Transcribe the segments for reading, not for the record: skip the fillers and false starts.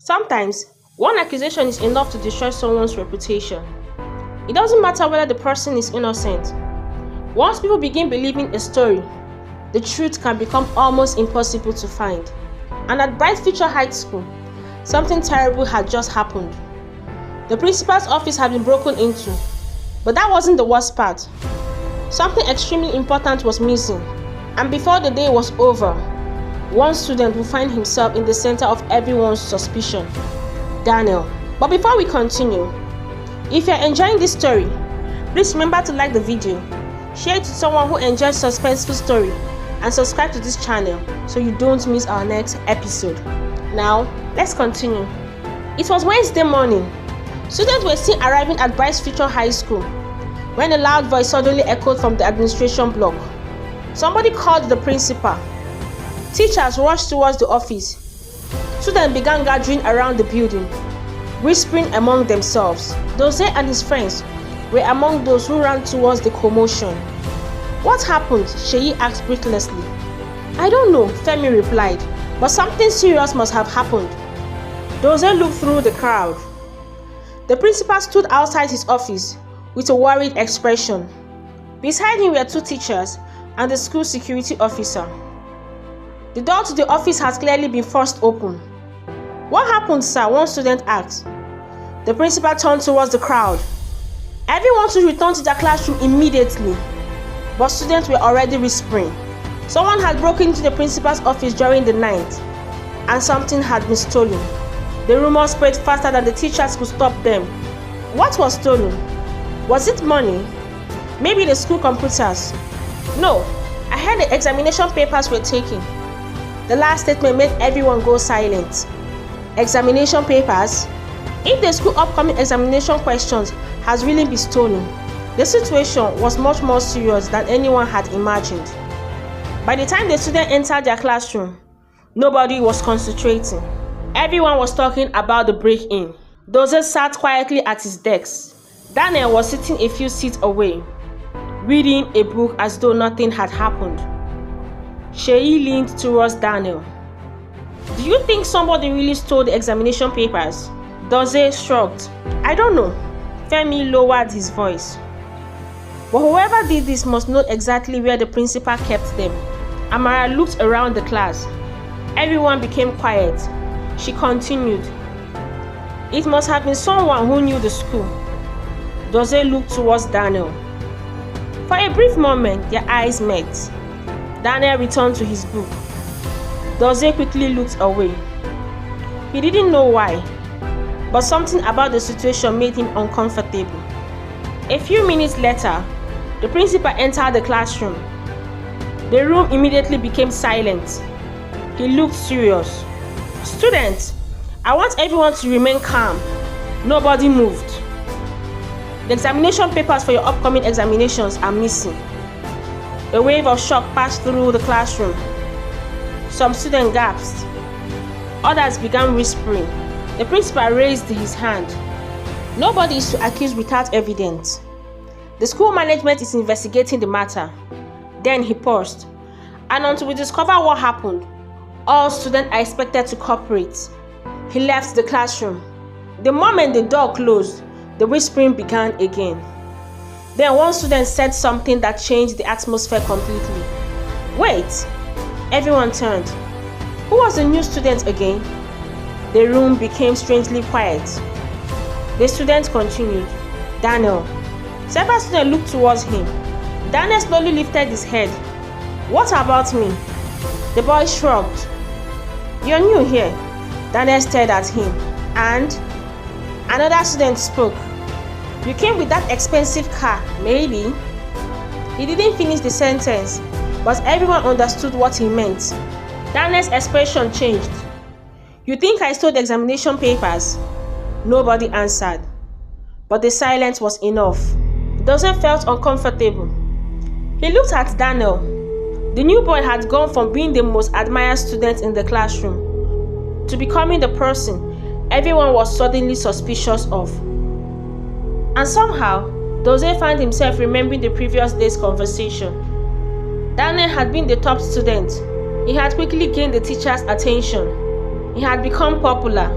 Sometimes, one accusation is enough to destroy someone's reputation. It doesn't matter whether the person is innocent. Once people begin believing a story, the truth can become almost impossible to find. And at Bright Future High School, something terrible had just happened. The principal's office had been broken into, but that wasn't the worst part. Something extremely important was missing, and before the day was over, one student would find himself in the center of everyone's suspicion, Daniel. But before we continue, if you're enjoying this story, please remember to like the video, share it to someone who enjoys suspenseful story, and subscribe to this channel so you don't miss our next episode. Now, let's continue. It was Wednesday morning. Students were seen arriving at Bright Future High School when a loud voice suddenly echoed from the administration block. Somebody called the principal. Teachers rushed towards the office. Students began gathering around the building, whispering among themselves. Dozie and his friends were among those who ran towards the commotion. "What happened?" Sheyi asked breathlessly. "I don't know," Femi replied, "but something serious must have happened." Dozie looked through the crowd. The principal stood outside his office with a worried expression. Beside him were two teachers and the school security officer. The door to the office had clearly been forced open. "What happened, sir?" one student asked. The principal turned towards the crowd. Everyone should return to their classroom immediately. But students were already whispering. Someone had broken into the principal's office during the night, and something had been stolen. The rumors spread faster than the teachers could stop them. What was stolen? Was it money? Maybe the school computers? No, I heard the examination papers were taken. The last statement made everyone go silent. Examination papers? If the school upcoming examination questions has really been stolen, the situation was much more serious than anyone had imagined. By the time the students entered their classroom, nobody was concentrating. Everyone was talking about the break-in. Dozie sat quietly at his desk. Daniel was sitting a few seats away, reading a book as though nothing had happened. Sheyi leaned towards Daniel. "Do you think somebody really stole the examination papers?" Dozie shrugged. "I don't know." Femi lowered his voice. "But whoever did this must know exactly where the principal kept them." Amara looked around the class. Everyone became quiet. She continued. "It must have been someone who knew the school." Dozie looked towards Daniel. For a brief moment, their eyes met. Daniel returned to his book. Dozie quickly looked away. He didn't know why, but something about the situation made him uncomfortable. A few minutes later, the principal entered the classroom. The room immediately became silent. He looked serious. "Students, I want everyone to remain calm." Nobody moved. "The examination papers for your upcoming examinations are missing." A wave of shock passed through the classroom. Some students gasped. Others began whispering. The principal raised his hand. "Nobody is to accuse without evidence. The school management is investigating the matter." Then he paused. "And until we discover what happened, all students are expected to cooperate." He left the classroom. The moment the door closed, the whispering began again. Then one student said something that changed the atmosphere completely. "Wait!" Everyone turned. Who was the new student again? The room became strangely quiet. The student continued. "Daniel." Several students looked towards him. Daniel slowly lifted his head. "What about me?" The boy shrugged. "You're new here." Daniel stared at him. "And?" Another student spoke. "You came with that expensive car, maybe?" He didn't finish the sentence, but everyone understood what he meant. Daniel's expression changed. "You think I stole the examination papers?" Nobody answered, but the silence was enough. Dozie felt uncomfortable. He looked at Daniel. The new boy had gone from being the most admired student in the classroom to becoming the person everyone was suddenly suspicious of. And somehow, Dozie found himself remembering the previous day's conversation. Daniel had been the top student. He had quickly gained the teacher's attention. He had become popular.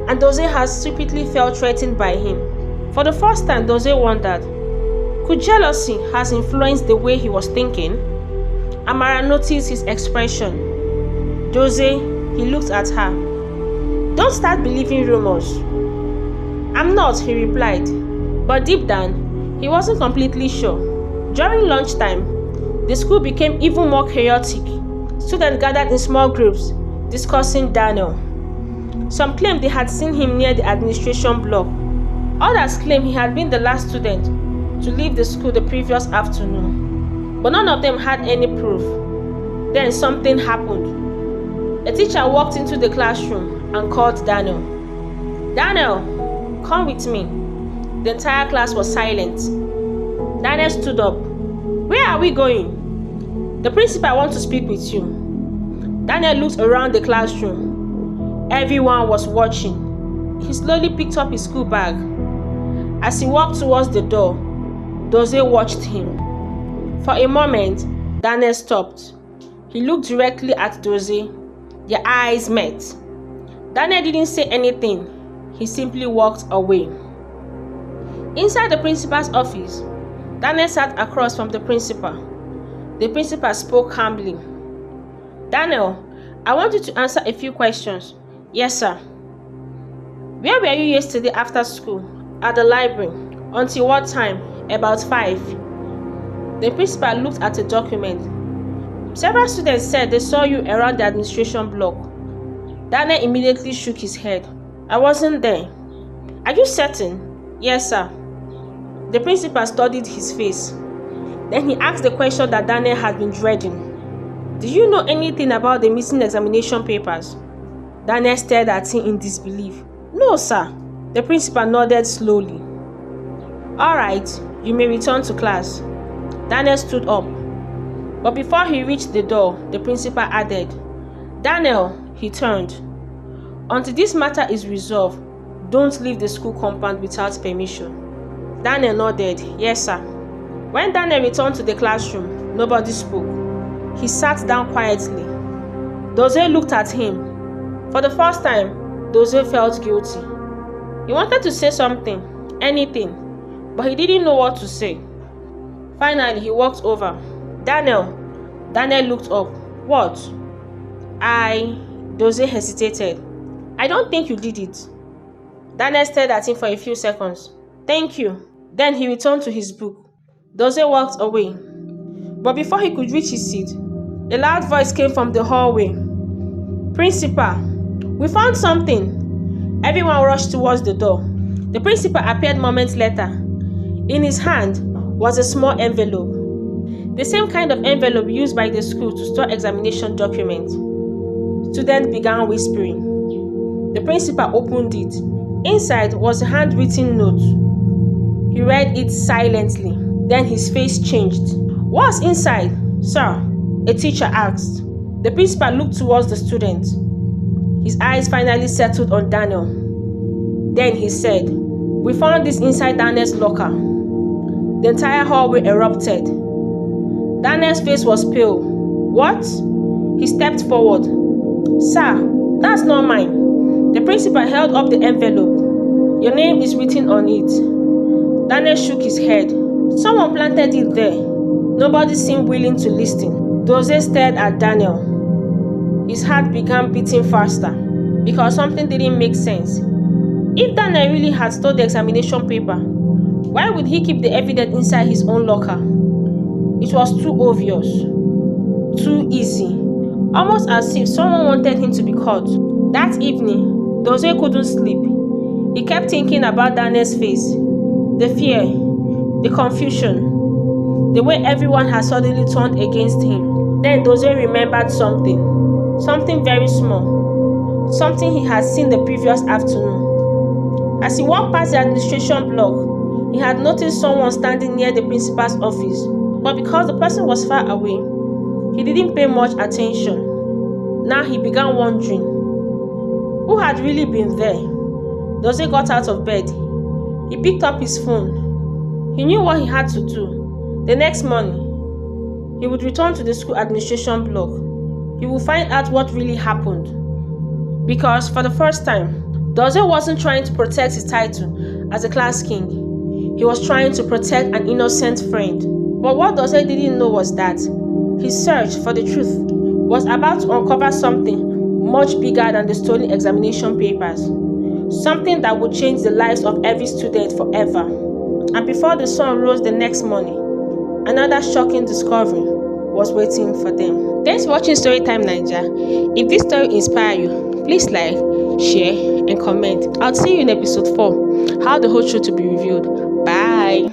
and Dozie had secretly felt threatened by him. For the first time, Dozie wondered, could jealousy has influenced the way he was thinking? Amara noticed his expression. Dozie, he looked at her. Don't start believing rumors. I'm not, he replied. But deep down, he wasn't completely sure. During lunchtime, the school became even more chaotic. Students gathered in small groups, discussing Daniel. Some claimed they had seen him near the administration block. Others claimed he had been the last student to leave the school the previous afternoon. But none of them had any proof. Then something happened. A teacher walked into the classroom and called Daniel. Daniel, come with me. The entire class was silent. Daniel stood up. Where are we going? The principal wants to speak with you. Daniel looked around the classroom. Everyone was watching. He slowly picked up his school bag. As he walked towards the door, Dozie watched him. For a moment, Daniel stopped. He looked directly at Dozie. Their eyes met. Daniel didn't say anything. He simply walked away. Inside the principal's office, Daniel sat across from the principal. The principal spoke calmly. Daniel, I want you to answer a few questions. Yes, sir. Where were you yesterday after school? At the library. Until what time? About 5. The principal looked at a document. Several students said they saw you around the administration block. Daniel immediately shook his head. I wasn't there. Are you certain? Yes, sir. The principal studied his face. Then he asked the question that Daniel had been dreading. Do you know anything about the missing examination papers? Daniel stared at him in disbelief. No, sir. The principal nodded slowly. All right, you may return to class. Daniel stood up. But before he reached the door, the principal added, Daniel, he turned. Until this matter is resolved, don't leave the school compound without permission. Daniel nodded. Yes, sir. When Daniel returned to the classroom, nobody spoke. He sat down quietly. Dozie looked at him. For the first time, Dozie felt guilty. He wanted to say something, anything, but he didn't know what to say. Finally, he walked over. Daniel looked up. What? Dozie hesitated. I don't think you did it. Daniel stared at him for a few seconds. Thank you. Then he returned to his book. Dozie walked away. But before he could reach his seat, a loud voice came from the hallway. Principal, we found something. Everyone rushed towards the door. The principal appeared moments later. In his hand was a small envelope. The same kind of envelope used by the school to store examination documents. Students began whispering. The principal opened it. Inside was a handwritten note. He read it silently. Then his face changed. What's inside, sir? A teacher asked. The principal looked towards the student. His eyes finally settled on Daniel. Then he said, we found this inside Daniel's locker. The entire hallway erupted. Daniel's face was pale. What? He stepped forward. Sir, that's not mine. The principal held up the envelope. Your name is written on it. Daniel shook his head. Someone planted it there. Nobody seemed willing to listen. Dozie stared at Daniel. His heart began beating faster because something didn't make sense. If Daniel really had stolen the examination paper, why would he keep the evidence inside his own locker? It was too obvious, too easy, almost as if someone wanted him to be caught. That evening, Dozie couldn't sleep. He kept thinking about Daniel's face, the fear, the confusion, the way everyone had suddenly turned against him. Then Dozie remembered something very small, something he had seen the previous afternoon. As he walked past the administration block, he had noticed someone standing near the principal's office, but because the person was far away, he didn't pay much attention. Now he began wondering, who had really been there? Dozie got out of bed. He picked up his phone. He knew what he had to do. The next morning, he would return to the school administration block. He would find out what really happened. Because for the first time, Dozie wasn't trying to protect his title as a class king. He was trying to protect an innocent friend. But what Dozie didn't know was that his search for the truth was about to uncover something much bigger than the stolen examination papers. Something that would change the lives of every student forever. And before the sun rose the next morning, another shocking discovery was waiting for them. Thanks for watching Storytime Naija. If this story inspired you, please like, share, and comment. I'll see you in episode 4, how the whole truth will be revealed. Bye.